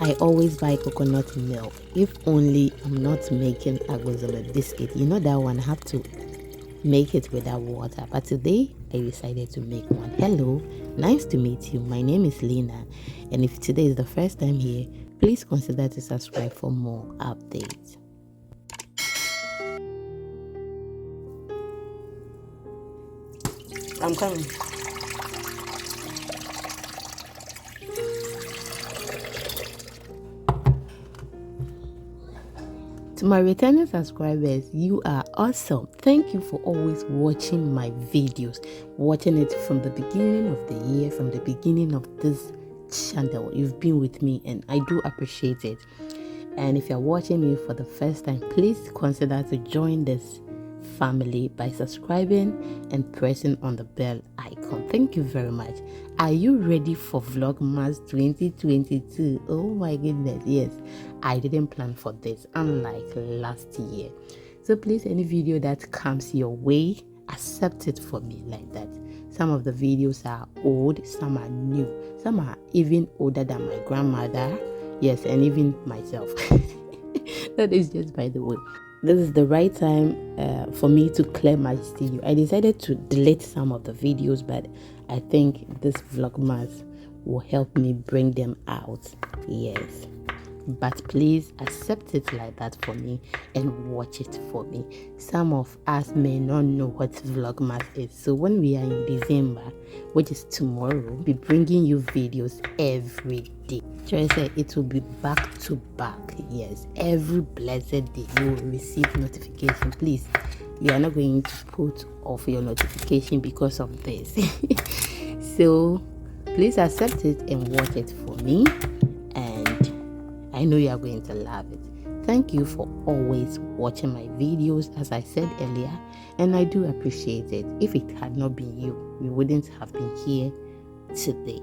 I always buy coconut milk. If only I'm not making agozole biscuit. You know that one, I have to make it without water. But today, I decided to make one. Hello, nice to meet you. My name is Lena. And if today is the first time here, please consider to subscribe for more updates. I'm coming. To my returning subscribers, you are awesome. Thank you for always watching my videos, watching it from the beginning of the year, from the beginning of this channel. You've been with me and I do appreciate it. And if you're watching me for the first time, please consider to join this family by subscribing and pressing on the bell icon. Thank you very much. Are you ready for Vlogmas 2022? Oh my goodness, yes. I didn't plan for this, unlike last year. So please, any video that comes your way, accept it for me like that. Some of the videos are old, some are new, some are even older than my grandmother. Yes, and even myself. That is just by the way. This is the right time for me to clear my studio. I decided to delete some of the videos, but I think this Vlogmas will help me bring them out. Yes. But please accept it like that for me and watch it for me. Some of us may not know what Vlogmas is. So when we are in December, which is tomorrow, we'll be bringing you videos every day. Troy said it will be back to back. Yes, every blessed day you will receive notification. Please, you are not going to put off your notification because of this. So please accept it and watch it for me. I know you are going to love it. Thank you for always watching my videos, as I said earlier, and I do appreciate it. If it had not been you, we wouldn't have been here today.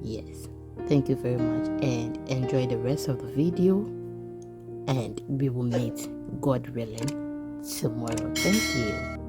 Yes, thank you very much and enjoy the rest of the video, and we will meet, God willing, tomorrow. Thank you.